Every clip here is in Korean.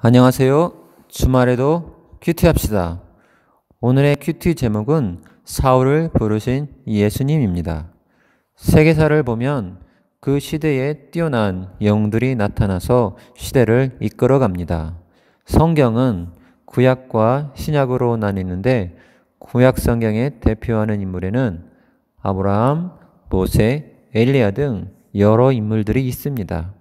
안녕하세요. 주말에도 큐티합시다. 오늘의 큐티 제목은 사울을 부르신 예수님입니다. 세계사를 보면 그 시대에 뛰어난 영웅들이 나타나서 시대를 이끌어갑니다. 성경은 구약과 신약으로 나뉘는데 구약 성경에 대표하는 인물에는 아브라함, 모세, 엘리야 등 여러 인물들이 있습니다.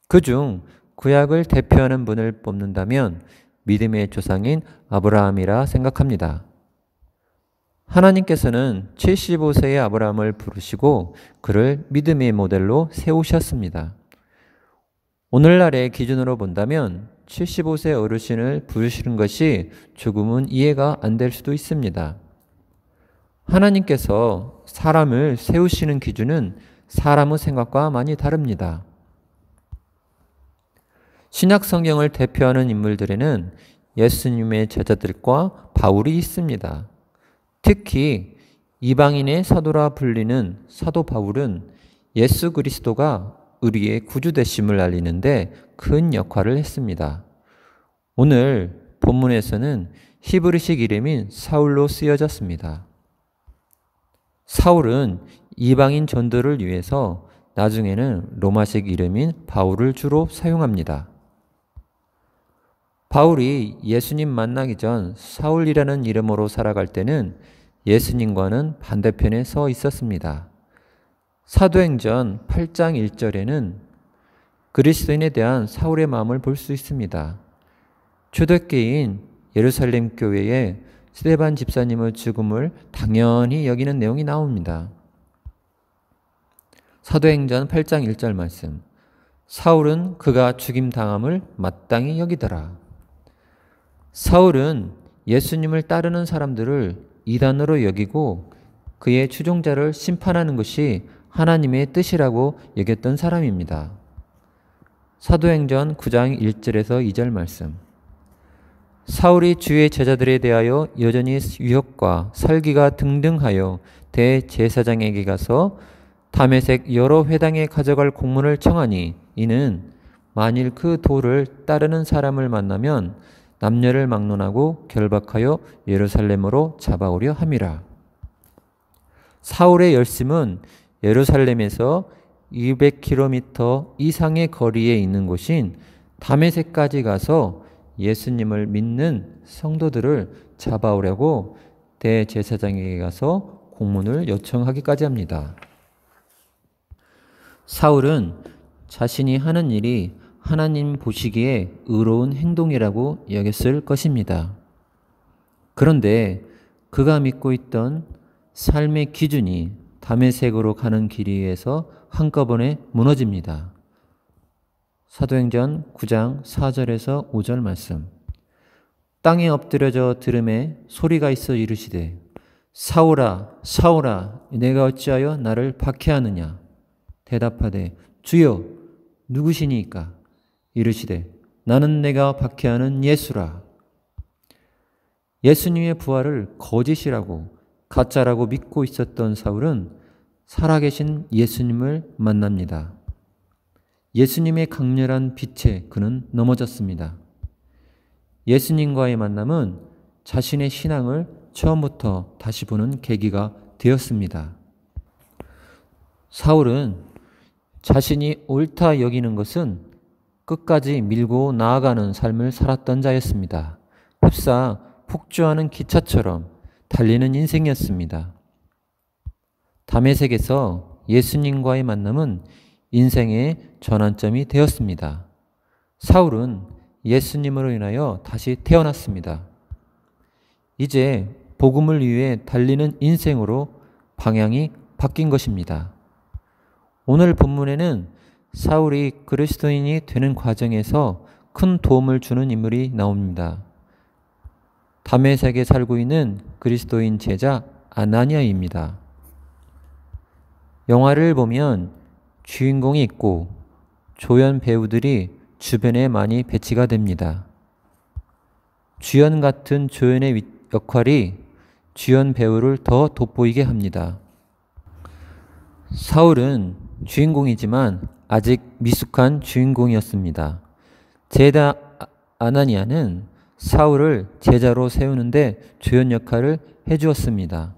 그중 구약을 대표하는 분을 뽑는다면 믿음의 조상인 아브라함이라 생각합니다. 하나님께서는 75세의 아브라함을 부르시고 그를 믿음의 모델로 세우셨습니다. 오늘날의 기준으로 본다면 75세 어르신을 부르시는 것이 조금은 이해가 안 될 수도 있습니다. 하나님께서 사람을 세우시는 기준은 사람의 생각과 많이 다릅니다. 신약 성경을 대표하는 인물들에는 예수님의 제자들과 바울이 있습니다. 특히 이방인의 사도라 불리는 사도 바울은 예수 그리스도가 우리의 구주 되심을 알리는데 큰 역할을 했습니다. 오늘 본문에서는 히브리식 이름인 사울로 쓰여졌습니다. 사울은 이방인 전도를 위해서 나중에는 로마식 이름인 바울을 주로 사용합니다. 바울이 예수님 만나기 전 사울이라는 이름으로 살아갈 때는 예수님과는 반대편에 서 있었습니다. 사도행전 8장 1절에는 그리스도인에 대한 사울의 마음을 볼 수 있습니다. 초대교회인 예루살렘 교회에 스데반 집사님의 죽음을 당연히 여기는 내용이 나옵니다. 사도행전 8장 1절 말씀. 사울은 그가 죽임당함을 마땅히 여기더라. 사울은 예수님을 따르는 사람들을 이단으로 여기고 그의 추종자를 심판하는 것이 하나님의 뜻이라고 여겼던 사람입니다. 사도행전 9장 1절에서 2절 말씀. 사울이 주의 제자들에 대하여 여전히 유혹과 살기가 등등하여 대제사장에게 가서 다메섹 여러 회당에 가져갈 공문을 청하니 이는 만일 그 도를 따르는 사람을 만나면 남녀를 막론하고 결박하여 예루살렘으로 잡아오려 함이라. 사울의 열심은 예루살렘에서 200km 이상의 거리에 있는 곳인 다메섹까지 가서 예수님을 믿는 성도들을 잡아오려고 대제사장에게 가서 공문을 요청하기까지 합니다. 사울은 자신이 하는 일이 하나님 보시기에 의로운 행동이라고 여겼을 것입니다. 그런데 그가 믿고 있던 삶의 기준이 다메섹으로 가는 길 위에서 한꺼번에 무너집니다. 사도행전 9장 4절에서 5절 말씀. 땅에 엎드려져 들음에 소리가 있어 이르시되 사울아 사울아 내가 어찌하여 나를 박해하느냐. 대답하되 주여 누구시니까. 이르시되 나는 내가 박해하는 예수라. 예수님의 부활을 거짓이라고 가짜라고 믿고 있었던 사울은 살아계신 예수님을 만납니다. 예수님의 강렬한 빛에 그는 넘어졌습니다. 예수님과의 만남은 자신의 신앙을 처음부터 다시 보는 계기가 되었습니다. 사울은 자신이 옳다 여기는 것은 끝까지 밀고 나아가는 삶을 살았던 자였습니다. 흡사 폭주하는 기차처럼 달리는 인생이었습니다. 다메섹에서 예수님과의 만남은 인생의 전환점이 되었습니다. 사울은 예수님으로 인하여 다시 태어났습니다. 이제 복음을 위해 달리는 인생으로 방향이 바뀐 것입니다. 오늘 본문에는 사울이 그리스도인이 되는 과정에서 큰 도움을 주는 인물이 나옵니다. 다메섹에 살고 있는 그리스도인 제자 아나니아입니다. 영화를 보면 주인공이 있고 조연 배우들이 주변에 많이 배치가 됩니다. 주연 같은 조연의 역할이 주연 배우를 더 돋보이게 합니다. 사울은 주인공이지만 아직 미숙한 주인공이었습니다. 아나니아는 사울을 제자로 세우는데 주연 역할을 해주었습니다.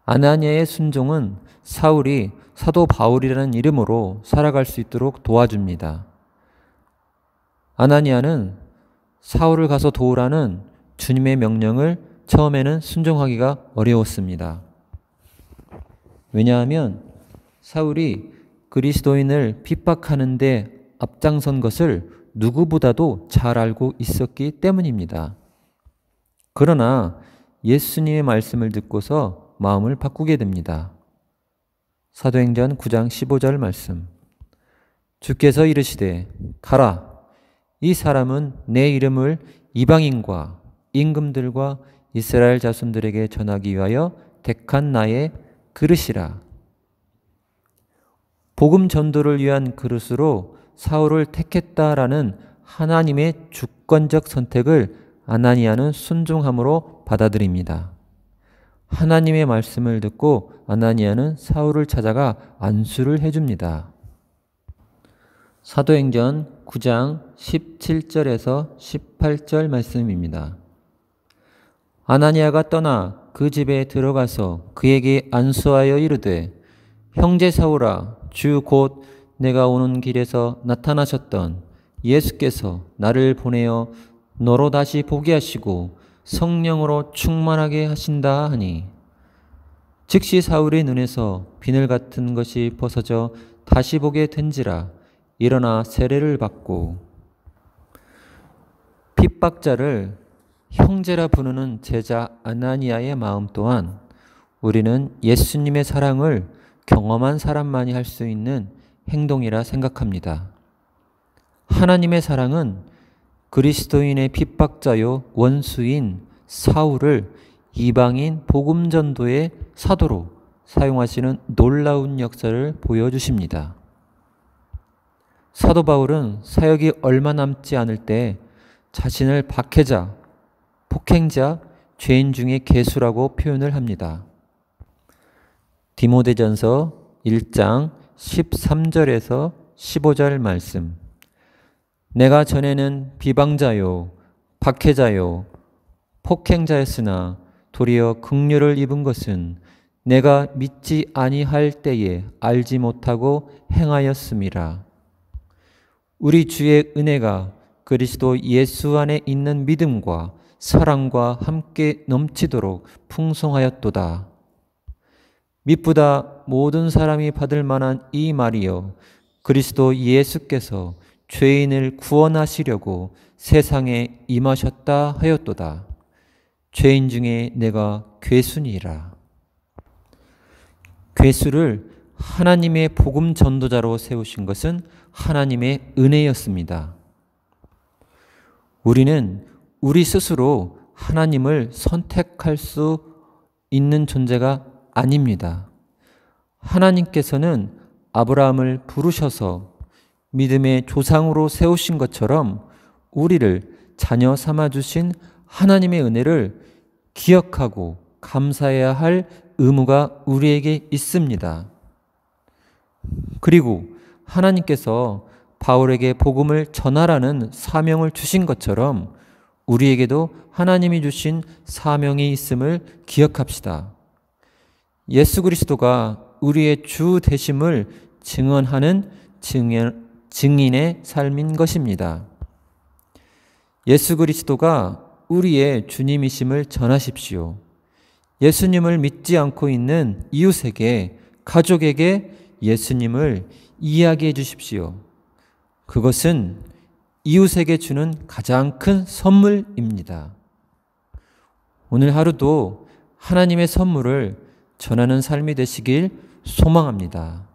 아나니아의 순종은 사울이 사도 바울이라는 이름으로 살아갈 수 있도록 도와줍니다. 아나니아는 사울을 가서 도우라는 주님의 명령을 처음에는 순종하기가 어려웠습니다. 왜냐하면 사울이 그리스도인을 핍박하는데 앞장선 것을 누구보다도 잘 알고 있었기 때문입니다. 그러나 예수님의 말씀을 듣고서 마음을 바꾸게 됩니다. 사도행전 9장 15절 말씀. 주께서 이르시되 가라. 이 사람은 내 이름을 이방인과 임금들과 이스라엘 자손들에게 전하기 위하여 택한 나의 그릇이라. 복음 전도를 위한 그릇으로 사울을 택했다라는 하나님의 주권적 선택을 아나니아는 순종함으로 받아들입니다. 하나님의 말씀을 듣고 아나니아는 사울을 찾아가 안수를 해줍니다. 사도행전 9장 17절에서 18절 말씀입니다. 아나니아가 떠나 그 집에 들어가서 그에게 안수하여 이르되 형제 사울아, 주 곧 내가 오는 길에서 나타나셨던 예수께서 나를 보내어 너로 다시 보게 하시고 성령으로 충만하게 하신다 하니 즉시 사울의 눈에서 비늘 같은 것이 벗어져 다시 보게 된지라. 일어나 세례를 받고. 핍박자를 형제라 부르는 제자 아나니아의 마음 또한 우리는 예수님의 사랑을 경험한 사람만이 할 수 있는 행동이라 생각합니다. 하나님의 사랑은 그리스도인의 핍박자요 원수인 사울을 이방인 복음 전도의 사도로 사용하시는 놀라운 역사를 보여주십니다. 사도 바울은 사역이 얼마 남지 않을 때 자신을 박해자, 폭행자, 죄인 중에 괴수라고 표현을 합니다. 디모데전서 1장 13절에서 15절 말씀. 내가 전에는 비방자요, 박해자요, 폭행자였으나 도리어 긍휼을 입은 것은 내가 믿지 아니할 때에 알지 못하고 행하였음이라. 우리 주의 은혜가 그리스도 예수 안에 있는 믿음과 사랑과 함께 넘치도록 풍성하였도다. 미쁘다 모든 사람이 받을 만한 이 말이여 그리스도 예수께서 죄인을 구원하시려고 세상에 임하셨다 하였도다. 죄인 중에 내가 괴수니라. 괴수를 하나님의 복음 전도자로 세우신 것은 하나님의 은혜였습니다. 우리는 우리 스스로 하나님을 선택할 수 있는 존재가 아닙니다. 하나님께서는 아브라함을 부르셔서 믿음의 조상으로 세우신 것처럼 우리를 자녀 삼아주신 하나님의 은혜를 기억하고 감사해야 할 의무가 우리에게 있습니다. 그리고 하나님께서 바울에게 복음을 전하라는 사명을 주신 것처럼 우리에게도 하나님이 주신 사명이 있음을 기억합시다. 예수 그리스도가 우리의 주 되심을 증언하는 증인의 삶인 것입니다. 예수 그리스도가 우리의 주님이심을 전하십시오. 예수님을 믿지 않고 있는 이웃에게, 가족에게 예수님을 이야기해 주십시오. 그것은 이웃에게 주는 가장 큰 선물입니다. 오늘 하루도 하나님의 선물을 전하는 삶이 되시길 소망합니다.